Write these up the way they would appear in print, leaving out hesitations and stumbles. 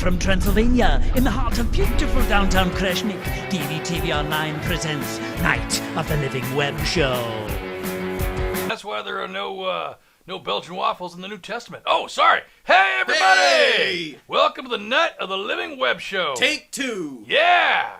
from Transylvania, in the heart of beautiful downtown Kreshnik, TVTV Online presents Night of the Living Web Show. That's why there are no Belgian waffles in the New Testament. Oh, sorry. Hey, everybody! Hey! Welcome to the Night of the Living Web Show. Take two. Yeah.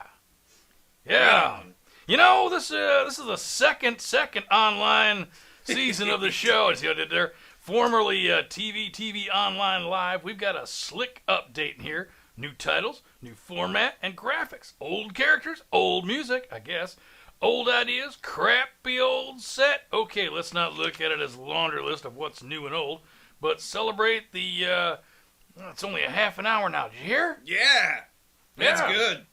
Yeah. You know, this is the second online season of the show. As you did there. Formerly TVTV Online Live. We've got a slick update in here. New titles, new format, and graphics. Old characters, old music, I guess. Old ideas, crappy old set. Okay, let's not look at it as a laundry list of what's new and old, but celebrate the, it's only a half an hour now. Did you hear? Yeah. That's good.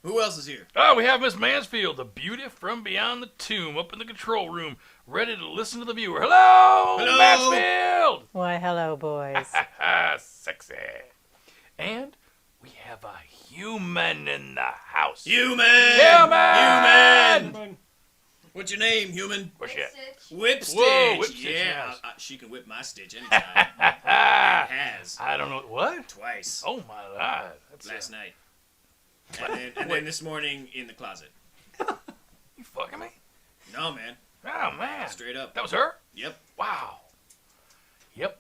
Who else is here? Oh, we have Miss Mansfield, the beauty from beyond the tomb, up in the control room, ready to listen to the viewer. Hello, Hello. Mansfield! Why, hello, boys. Sexy. And we have a human in the house. Human. Human! What's your name, human? What's that? Whip Stitch. Whoa, Whip Stitch, Yeah. yes. She can whip my stitch anytime. Has. I don't know. What? Twice. Oh, my God. That's Last night. And then this morning in the closet. You fucking me? No, man. Oh, man. Straight up. That was her? Yep. Wow. Yep.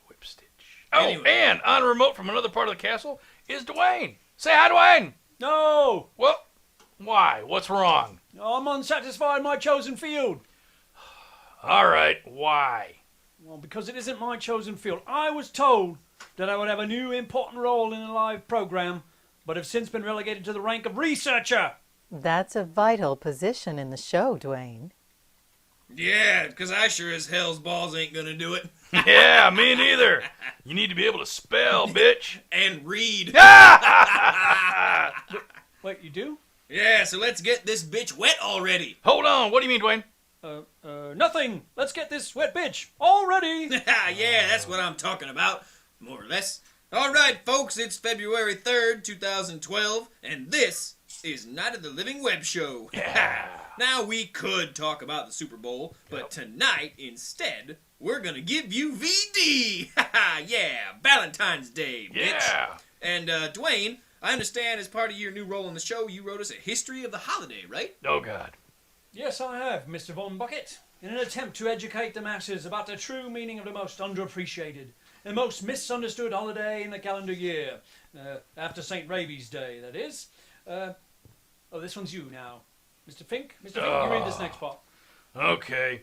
Whip Stitch. Oh, Anyway. and on remote from another part of the castle is Dwayne. Say hi, Dwayne. No! Well, why? What's wrong? I'm unsatisfied in my chosen field. All right, why? Well, because it isn't my chosen field. I was told that I would have a new important role in a live program, but have since been relegated to the rank of researcher. That's a vital position in the show, Dwayne. Yeah, because I sure as hell's balls ain't gonna do it. Yeah, me neither. You need to be able to spell, bitch. And read. Wait, you do? Yeah, so let's get this bitch wet already. Hold on. What do you mean, Dwayne? Nothing. Let's get this wet bitch all ready. Yeah, that's what I'm talking about, more or less. All right, folks, it's February 3rd, 2012, and this is Night of the Living Web Show. Yeah. Now, we could talk about the Super Bowl, but tonight, instead, we're gonna give you VD. Yeah, Valentine's Day, bitch. Yeah. And, Dwayne, I understand as part of your new role on the show, you wrote us a history of the holiday, right? Oh, God. Yes, I have, Mr. Von Bucket. In an attempt to educate the masses about the true meaning of the most underappreciated and most misunderstood holiday in the calendar year. After St. Ravi's Day, that is. This one's you now. Mr. Fink? Mr. Fink, you read this next part. Okay.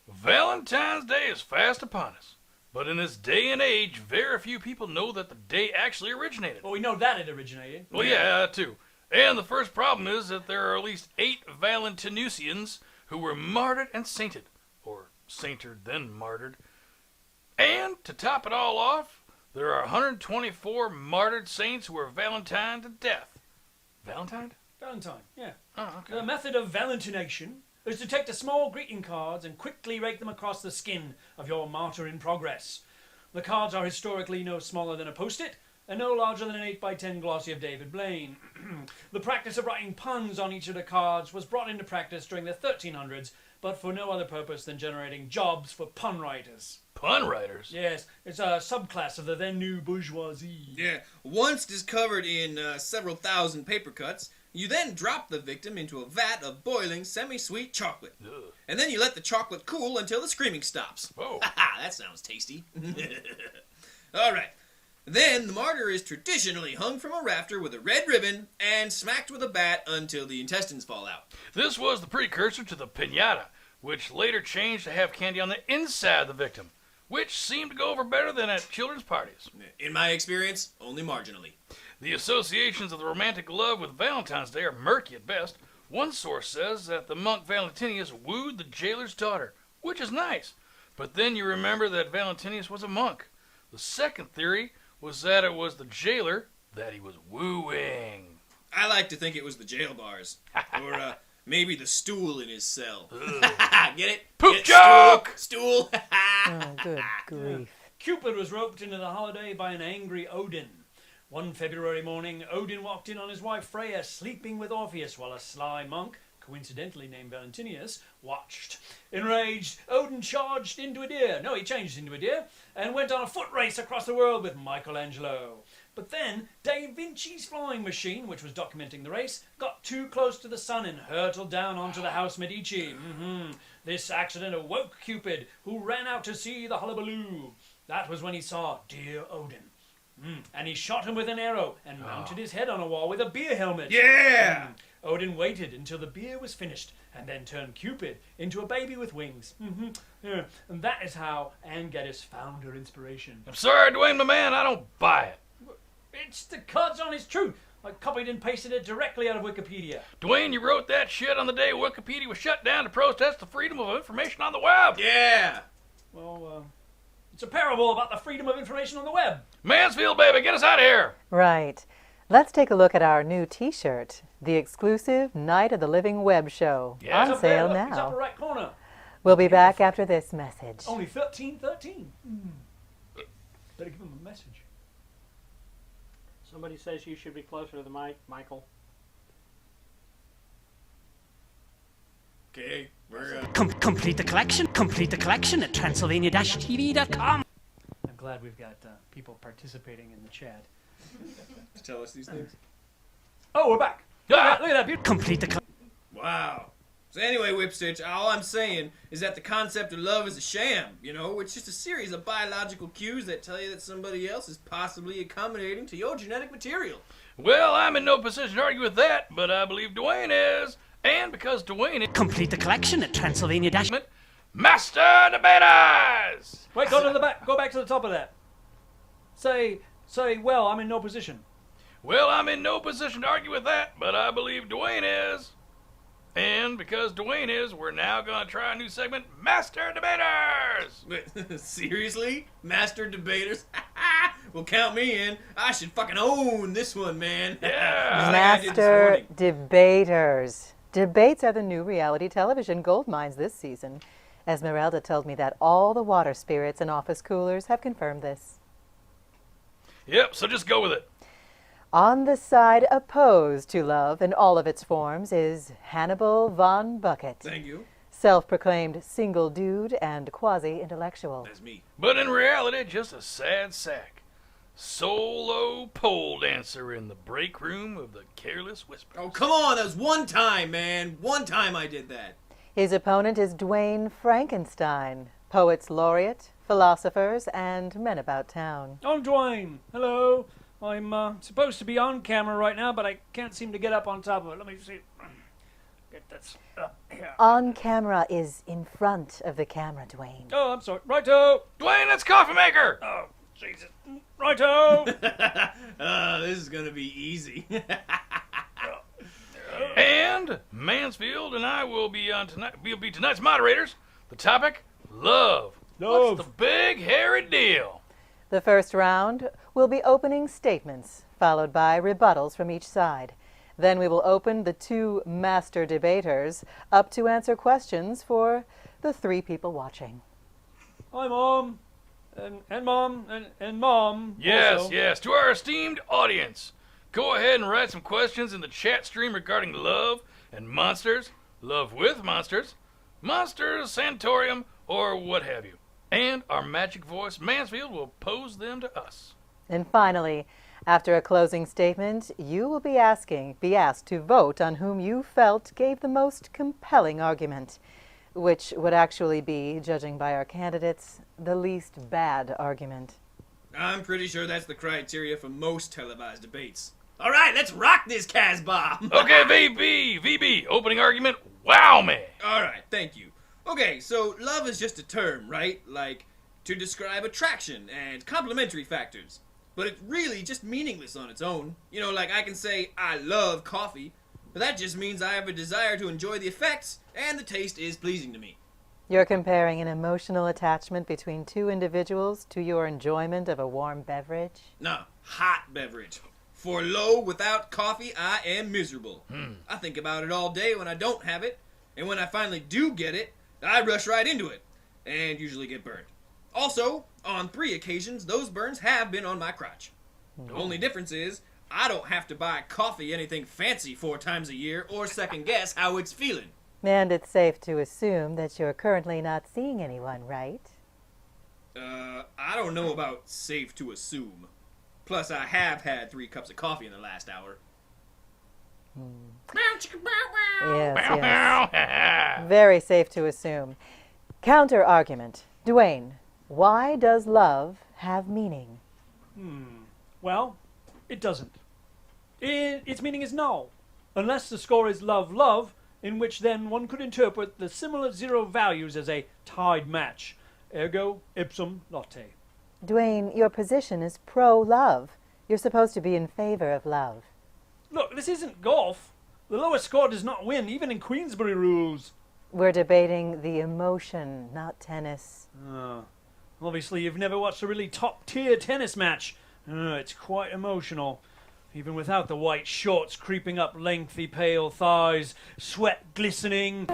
Valentine's Day is fast upon us. But in this day and age, very few people know that the day actually originated. Well, we know that it originated. Well, yeah, too. And the first problem is that there are at least 8 Valentinusians who were martyred and sainted. Or sainted, then martyred. And, to top it all off, there are 124 martyred saints who were Valentined to death. Valentined? Valentine, yeah. Oh, okay. The method of valentination is to take the small greeting cards and quickly rake them across the skin of your martyr in progress. The cards are historically no smaller than a post-it, and no larger than an 8x10 glossy of David Blaine. The practice of writing puns on each of the cards was brought into practice during the 1300s, but for no other purpose than generating jobs for pun writers. Pun writers? Yes, it's a subclass of the then new bourgeoisie. Yeah, once discovered in several thousand paper cuts, you then drop the victim into a vat of boiling semi-sweet chocolate. Ugh. And then you let the chocolate cool until the screaming stops. Whoa. That sounds tasty. All right. Then the martyr is traditionally hung from a rafter with a red ribbon and smacked with a bat until the intestines fall out. This was the precursor to the piñata, which later changed to have candy on the inside of the victim, which seemed to go over better than at children's parties. In my experience, only marginally. The associations of the romantic love with Valentine's Day are murky at best. One source says that the monk Valentinius wooed the jailer's daughter, which is nice. But then you remember that Valentinius was a monk. The second theory was that it was the jailer that he was wooing. I like to think it was the jail bars. Or maybe the stool in his cell. Get it? Poop Get joke! Stool. Oh, good grief. Cupid was roped into the holiday by an angry Odin. One February morning, Odin walked in on his wife Freya sleeping with Orpheus while a sly monk, coincidentally named Valentinius, watched. Enraged, Odin charged into a deer. No, he changed into a deer and went on a foot race across the world with Michelangelo. But then, Da Vinci's flying machine, which was documenting the race, got too close to the sun and hurtled down onto the House Medici. This accident awoke Cupid, who ran out to see the hullabaloo. That was when he saw dear Odin. And he shot him with an arrow and mounted his head on a wall with a beer helmet. Yeah! Odin waited until the beer was finished and then turned Cupid into a baby with wings. Yeah. And that is how Anne Geddes found her inspiration. I'm sorry, Dwayne, my man, I don't buy it. It's the cards on his truth. I copied and pasted it directly out of Wikipedia. Dwayne, you wrote that shit on the day Wikipedia was shut down to protest the freedom of information on the web. Yeah! Well, it's a parable about the freedom of information on the web. Mansfield, baby, get us out of here. Right. Let's take a look at our new T-shirt, the exclusive Night of the Living Web Show, Yeah. on sale It's upper now. right corner. We'll be back after this message. Only 1313. Better give him a message. Somebody says you should be closer to the mic, Michael. Okay, we're Complete the collection at Transylvania-TV.com. I'm glad we've got people participating in the chat. to tell us these things. Oh, we're back. Look at that. Beautiful. Complete the Wow. So anyway, Whipstitch, all I'm saying is that the concept of love is a sham, you know? It's just a series of biological cues that tell you that somebody else is possibly accommodating to your genetic material. Well, I'm in no position to argue with that, but I believe Dwayne is. And because Dwayne is complete the collection at Transylvania Dash. Master Debaters! Wait, go to the back. Go back to the top of that. Say, well, I'm in no position. Well, I'm in no position to argue with that, but I believe Dwayne is. And because Dwayne is, we're now going to try a new segment, Master Debaters! Wait, seriously? Master Debaters? Well, count me in. I should fucking own this one, man. Yeah. Just like I did this Master morning. Debaters. Debates are the new reality television gold mines this season. Esmeralda told me that all the water spirits and office coolers have confirmed this. Yep, so just go with it. On the side opposed to love in all of its forms is Hannibal von Bucket, Thank you. self-proclaimed single dude and quasi-intellectual. That's me. But in reality, just a sad sack. Solo pole dancer in the break room of the Careless Whisper. Oh, come on. That was one time, man. One time I did that. His opponent is Dwayne Frankenstein, poets laureate, philosophers, and men about town. I'm Dwayne. Hello. I'm supposed to be on camera right now, but I can't seem to get up on top of it. Let me see. Get this up here. On camera is in front of the camera, Dwayne. Oh, I'm sorry. Righto. Dwayne, that's Coffee Maker! Oh, Jesus. Righto. This is going to be easy. And Mansfield and I will be on tonight. We'll be tonight's moderators. The topic: love. Love. What's the big hairy deal? The first round will be opening statements, followed by rebuttals from each side. Then we will open the two master debaters up to answer questions for the three people watching. Hi, Mom. And Mom. And Mom. Yes, also. yes. To our esteemed audience, go ahead and write some questions in the chat stream regarding love and monsters, love with monsters, monsters, sanatorium, or what have you. And our magic voice, Mansfield, will pose them to us. And finally, after a closing statement, you will be asked to vote on whom you felt gave the most compelling argument, which would actually be, judging by our candidates, the least bad argument. I'm pretty sure that's the criteria for most televised debates. All right, let's rock this Casbah. Okay, VB, opening argument, wow me. All right, thank you. Okay, so love is just a term, right? Like, to describe attraction and complementary factors. But it's really just meaningless on its own. You know, like I can say, I love coffee, but that just means I have a desire to enjoy the effects, and the taste is pleasing to me. You're comparing an emotional attachment between two individuals to your enjoyment of a warm beverage? No, hot beverage. For lo, without coffee, I am miserable. I think about it all day when I don't have it, and when I finally do get it, I rush right into it, and usually get burned. Also, on 3 occasions, those burns have been on my crotch. The only difference is, I don't have to buy coffee anything fancy 4 times a year or second guess how it's feeling. And it's safe to assume that you're currently not seeing anyone, right? I don't know about safe to assume. Plus, I have had 3 cups of coffee in the last hour. Yes. Very safe to assume. Counter argument. Dwayne, why does love have meaning? Well, it doesn't. Its meaning is null, unless the score is love, in which then one could interpret the similar 0 values as a tied match. Ergo, ipsum lotte. Dwayne, your position is pro-love. You're supposed to be in favor of love. Look, this isn't golf. The lowest score does not win, even in Queensberry rules. We're debating the emotion, not tennis. Obviously, you've never watched a really top-tier tennis match. It's quite emotional. Even without the white shorts creeping up lengthy, pale thighs, sweat glistening.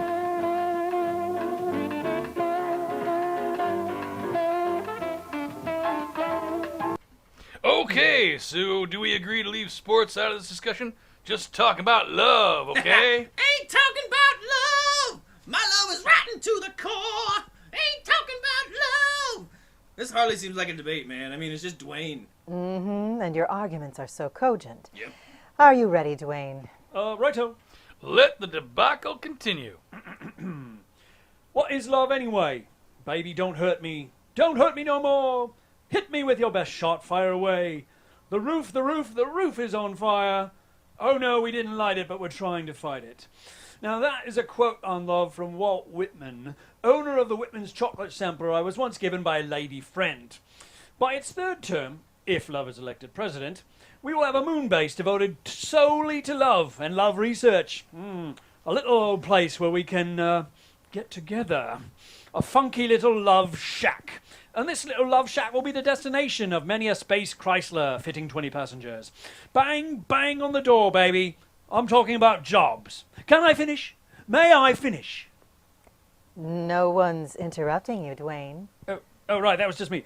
Okay, so do we agree to leave sports out of this discussion? Just talk about love, okay? Ain't talking about love! My love is rotten to the core! Ain't talking about love! This hardly seems like a debate, man. I mean, it's just Dwayne. And your arguments are so cogent. Yep. Are you ready, Dwayne? Righto. Let the debacle continue. What is love anyway? Baby, don't hurt me. Don't hurt me no more. Hit me with your best shot, fire away. The roof is on fire. Oh no, we didn't light it, but we're trying to fight it. Now that is a quote on love from Walt Whitman, owner of the Whitman's chocolate sampler I was once given by a lady friend. By its 3rd term, if love is elected president, we will have a moon base devoted solely to love and love research. A little old place where we can get together. A funky little love shack. And this little love shack will be the destination of many a space Chrysler fitting 20 passengers. Bang, bang on the door, baby. I'm talking about jobs. Can I finish? May I finish? No one's interrupting you, Dwayne. Oh, right, that was just me.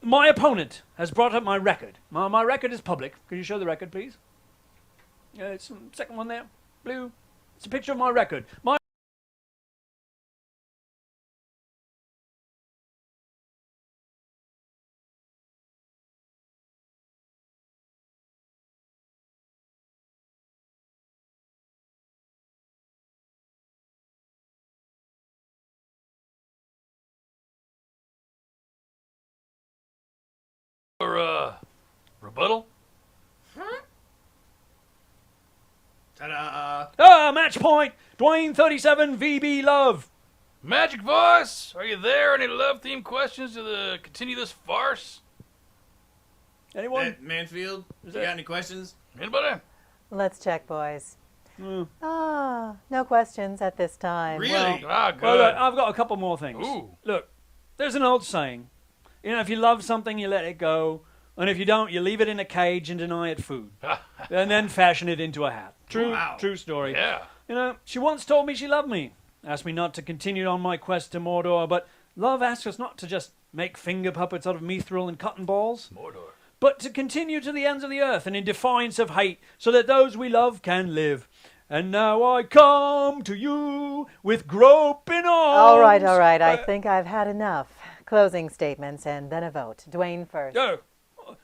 My opponent has brought up my record. My record is public. Could you show the record, please? It's the second one there. Blue. It's a picture of my record. Rebuttal? Ta-da! Match point. Dwayne 37 VB Love. Magic Voice, are you there? Any love-themed questions to continue this farce? Anyone? Mansfield, you got any questions? Anybody? Let's check, boys. No questions at this time. Really? Good. Well, look, I've got a couple more things. Ooh. Look, there's an old saying. If you love something, you let it go. And if you don't, you leave it in a cage and deny it food. And then fashion it into a hat. True story. Yeah. She once told me she loved me. Asked me not to continue on my quest to Mordor, but love asks us not to just make finger puppets out of mithril and cotton balls. Mordor. But to continue to the ends of the earth and in defiance of hate, so that those we love can live. And now I come to you with groping arms. All right. I think I've had enough. Closing statements and then a vote. Dwayne first. I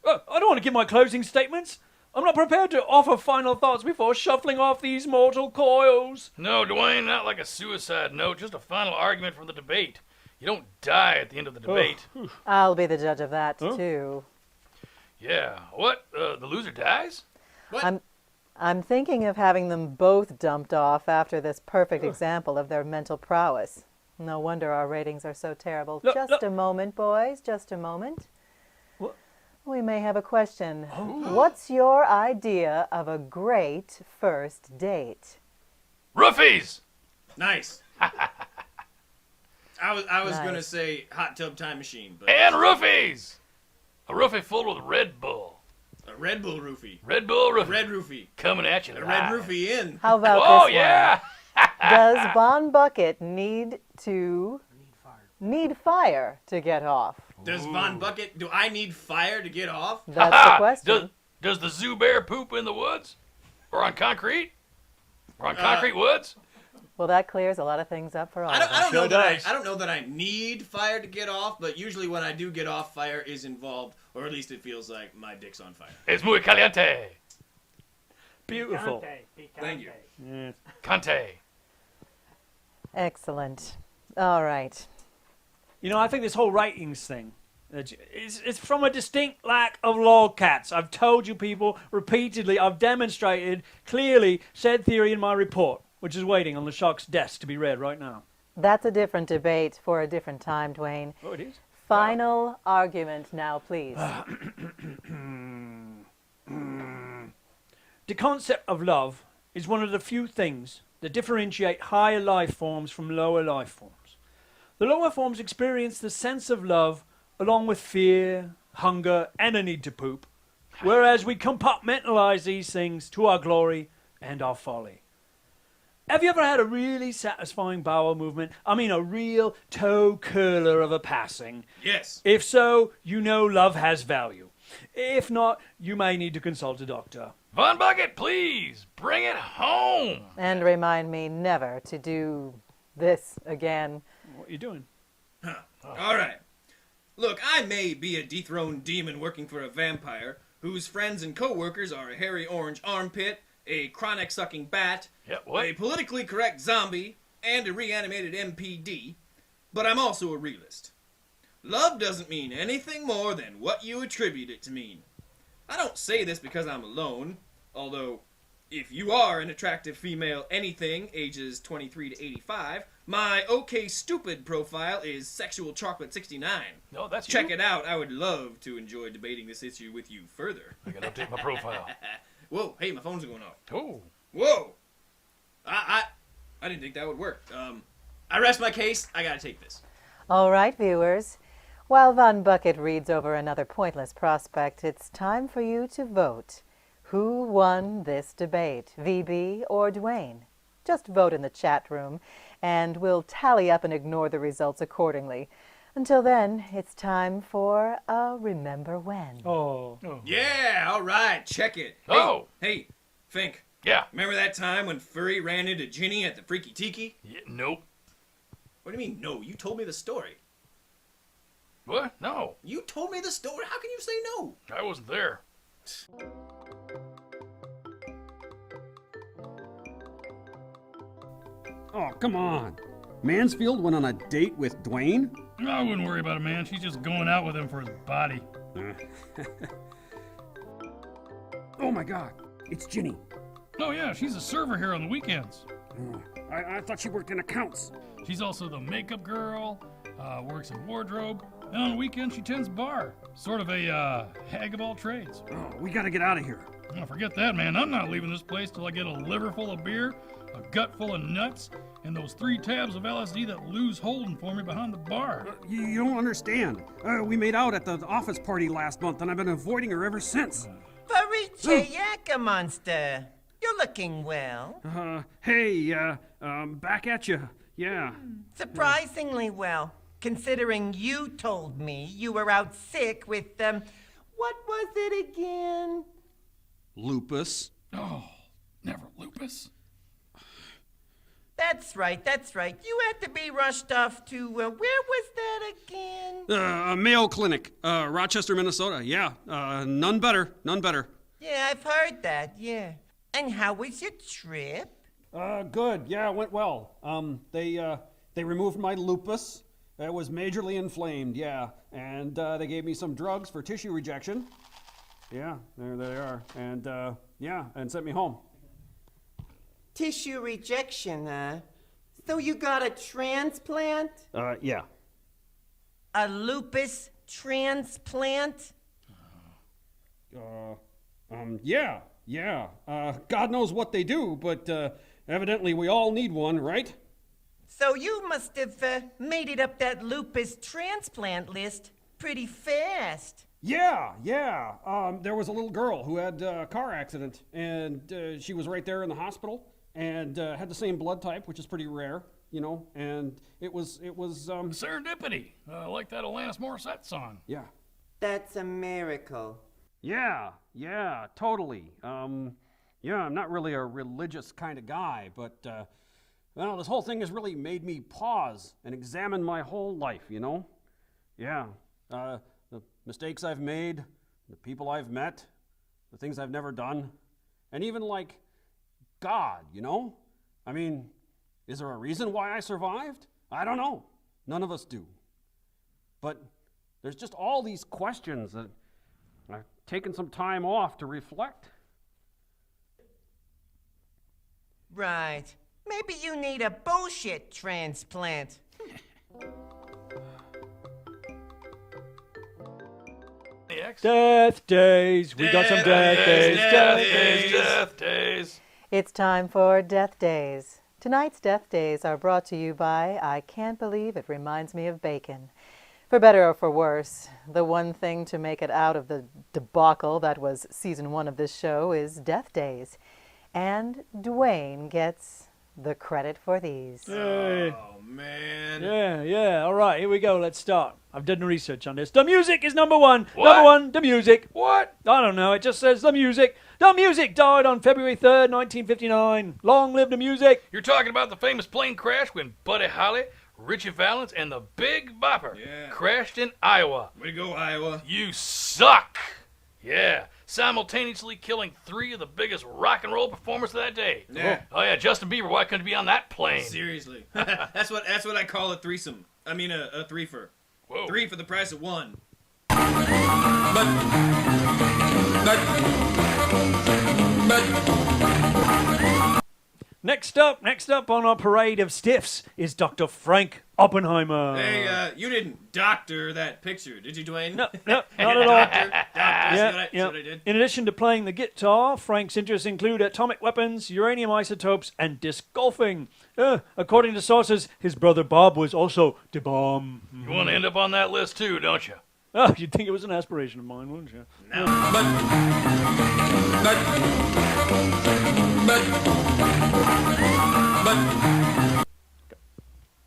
don't want to give my closing statements. I'm not prepared to offer final thoughts before shuffling off these mortal coils. No, Dwayne, not like a suicide note, just a final argument for the debate. You don't die at the end of the debate. I'll be the judge of that, too. Yeah. What? The loser dies? What? I'm thinking of having them both dumped off after this perfect example of their mental prowess. No wonder our ratings are so terrible. Just a moment, boys. Just a moment. What? We may have a question. What's your idea of a great first date? Roofies! Nice. I was Nice. gonna say hot tub time machine, but And roofies! A roofie full with Red Bull. a Red Bull roofie. Red Bull roofie. A red roofie. Coming at you A live. red roofie in. How about Oh, this yeah! one? Does Von Bucket need fire to get off? Does Von Bucket, do I need fire to get off? That's the question. Does the zoo bear poop in the woods? Or on concrete? Or on concrete woods? Well, that clears a lot of things up for all I of us. don't know that I need fire to get off, but usually when I do get off, fire is involved, or at least it feels like my dick's on fire. Es muy caliente. Beautiful. Picante. Thank you. Yes. Cante. Excellent. All right. You know, I think this whole ratings thing, it's from a distinct lack of lolcats. I've told you people repeatedly, I've demonstrated clearly said theory in my report, which is waiting on the Shark's desk to be read right now. That's a different debate for a different time, Dwayne. Oh, it is? Final argument now, please. The concept of love is one of the few things that differentiate higher life forms from lower life forms. The lower forms experience the sense of love along with fear, hunger, and a need to poop, whereas we compartmentalize these things to our glory and our folly. Have you ever had a really satisfying bowel movement? I mean, a real toe curler of a passing. Yes. If so, you know love has value. If not, you may need to consult a doctor. Von Bucket, please, bring it home. And remind me never to do this again. What are you doing? All right. Look, I may be a dethroned demon working for a vampire whose friends and co-workers are a hairy orange armpit, a chronic-sucking bat, a politically correct zombie, and a reanimated MPD, but I'm also a realist. Love doesn't mean anything more than what you attribute it to mean. I don't say this because I'm alone, although if you are an attractive female anything ages 23 to 85, my OK Stupid profile is Sexual Chocolate 69. No, that's Check you. it out. I would love to enjoy debating this issue with you further. I gotta update my profile. Whoa, hey, my phone's going off. Oh. Whoa! I didn't think that would work. I rest my case. I gotta take this. All right, viewers. While Von Bucket reads over another pointless prospect, it's time for you to vote. Who won this debate, VB or Dwayne? Just vote in the chat room, and we'll tally up and ignore the results accordingly. Until then, it's time for a Remember When. Oh. Yeah, all right, check it. Oh. Hey, Fink. Yeah. Remember that time when Furry ran into Ginny at the Freaky Tiki? Yeah. Nope. What do you mean, no? You told me the story. What? No. You told me the story. How can you say no? I wasn't there. Oh, come on. Mansfield went on a date with Dwayne? I wouldn't worry about it, man. She's just going out with him for his body. Oh my god, it's Ginny. Oh, yeah, she's a server here on the weekends. Oh, I thought she worked in accounts. She's also the makeup girl, works in wardrobe, and on the weekend she tends bar. Sort of a hag of all trades. Oh, we gotta get out of here. Oh, forget that, man. I'm not leaving this place till I get a liver full of beer, a gut full of nuts, and those 3 tabs of LSD that Lou's holding for me behind the bar. You don't understand. We made out at the office party last month, and I've been avoiding her ever since. Yaka monster. You're looking well. Hey, back at you. Yeah. Surprisingly well, considering you told me you were out sick with, what was it again? Lupus. Oh, never lupus. That's right. You had to be rushed off to, where was that again? Mayo Clinic, Rochester, Minnesota. Yeah, none better. Yeah, I've heard that, yeah. And how was your trip? Good. Yeah, it went well. They removed my lupus. It was majorly inflamed, yeah. And they gave me some drugs for tissue rejection. Yeah, there they are. And, yeah, and sent me home. Tissue rejection, huh? So you got a transplant? Yeah. A lupus transplant? Yeah. God knows what they do, but evidently we all need one, right? So you must have made it up that lupus transplant list pretty fast. Yeah. There was a little girl who had a car accident, and she was right there in the hospital, and had the same blood type, which is pretty rare, you know, and it was Serendipity. Like that Alanis Morissette song. yeah. That's a miracle. Yeah, totally. Yeah, I'm not really a religious kind of guy, but, well, this whole thing has really made me pause and examine my whole life, you know? Yeah, the mistakes I've made, the people I've met, the things I've never done, and even, like, God, you know? I mean, is there a reason why I survived? I don't know. None of us do. But there's just all these questions that I've taken some time off to reflect. Right. Maybe you need a bullshit transplant. Death days. We got some death days. Death days. It's time for Death Days. Tonight's Death Days are brought to you by I Can't Believe It Reminds Me of Bacon. For better or for worse, the one thing to make it out of the debacle that was season 1 of this show is Death Days. And Dwayne gets the credit for these. Yay. Oh, man. Yeah. All right, here we go. Let's start. I've done research on this. The music is number 1. What? Number 1, the music. What? I don't know. It just says the music. The music died on February 3rd, 1959. Long live the music. You're talking about the famous plane crash when Buddy Holly, Richie Valens, and the Big Bopper crashed in Iowa. Way to go, Iowa. You suck! Yeah, simultaneously killing 3 of the biggest rock and roll performers of that day. Yeah. Oh yeah, Justin Bieber, why couldn't he be on that plane? Seriously. That's what I call a threesome. I mean a threefer. Whoa. 3 for the price of 1. Next up on our parade of stiffs is Dr. Frank Oppenheimer. Hey, you didn't doctor that picture, did you, Dwayne? No, not at all. Doctor. See what I did? In addition to playing the guitar, Frank's interests include atomic weapons, uranium isotopes, and disc golfing. According to sources, his brother Bob was also the bomb. You want to end up on that list too, don't you? Oh, you'd think it was an aspiration of mine, wouldn't you? No.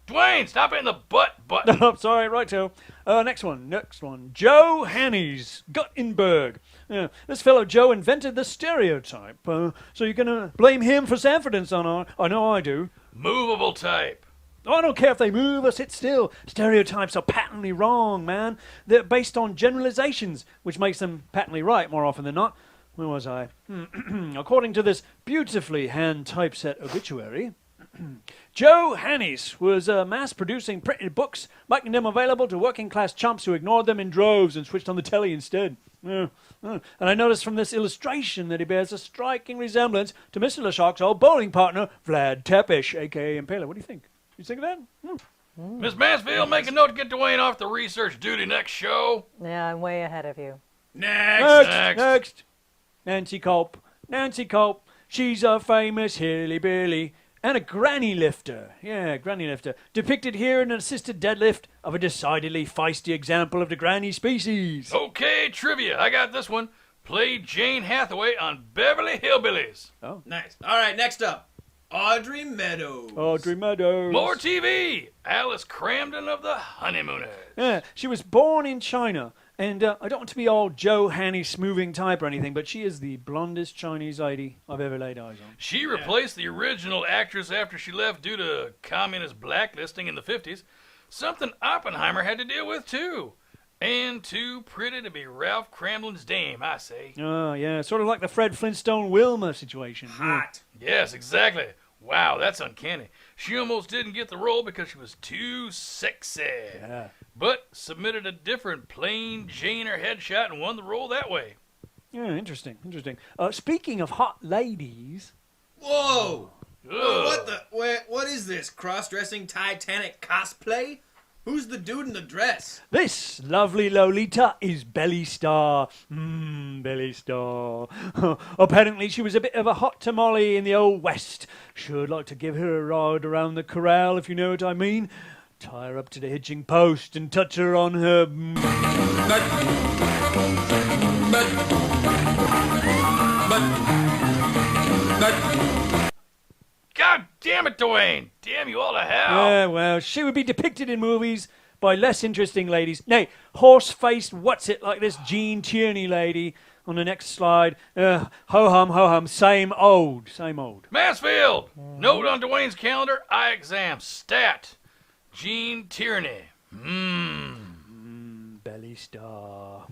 Dwayne, stop hitting the butt button. Oh, sorry, righto. Next one. Joe Hannes, Guttenberg. This fellow Joe invented the stereotype. So you're going to blame him for Sanford and Son? I know I do. Movable type. Oh, I don't care if they move or sit still. Stereotypes are patently wrong, man. They're based on generalizations, which makes them patently right more often than not. Where was I? According to this beautifully hand-typeset obituary, Joe Hannes was mass-producing printed books, making them available to working-class chumps who ignored them in droves and switched on the telly instead. And I noticed from this illustration that he bears a striking resemblance to Mr. LeShark's old bowling partner, Vlad Tepes, a.k.a. Impaler. What do you think? You think of that? Miss Mansfield, make a note to get Dwayne off the research duty next show. Yeah, I'm way ahead of you. Next. Nancy Culp. She's a famous hillbilly and a granny lifter. Yeah, granny lifter. Depicted here in an assisted deadlift of a decidedly feisty example of the granny species. Okay, trivia. I got this one. Played Jane Hathaway on Beverly Hillbillies. Oh. Nice. All right, next up. Audrey Meadows. More TV. Alice Cramden of the Honeymooners. Yeah, she was born in China. And I don't want to be all Joe Hanny smoothing type or anything, but she is the blondest Chinese lady I've ever laid eyes on. She replaced the original actress after she left due to communist blacklisting in the 50s. Something Oppenheimer had to deal with, too. And too pretty to be Ralph Cramden's dame, I say. Oh, yeah, sort of like the Fred Flintstone Wilma situation. Hot. Yes, exactly. Wow, that's uncanny. She almost didn't get the role because she was too sexy. Yeah. But submitted a different plain Janer headshot and won the role that way. Yeah, interesting. Speaking of hot ladies... Whoa! Ugh. What is this? Cross-dressing Titanic cosplay? Who's the dude in the dress? This lovely Lolita is Belly Star. Belly Star. Apparently she was a bit of a hot tamale in the old West. Should like to give her a ride around the corral, if you know what I mean. Tie her up to the hitching post and touch her on her... God damn it, Dwayne! Damn you all to hell! Yeah, well, she would be depicted in movies by less interesting ladies. Nay, horse-faced what's-it like this Jean Tierney lady on the next slide. Ho-hum, same old. Mansfield! Note on Dwayne's calendar, eye exam, stat. Jean Tierney. Belly star.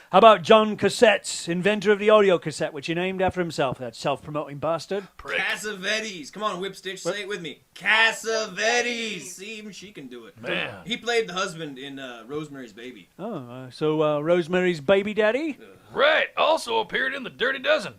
How about John Cassettes, inventor of the audio cassette, which he named after himself, that self-promoting bastard? Prick. Cassavetes. Come on, Whipstitch, say it with me. Cassavetes. See, even she can do it. Man. He played the husband in Rosemary's Baby. So Rosemary's baby daddy? Right. Also appeared in The Dirty Dozen.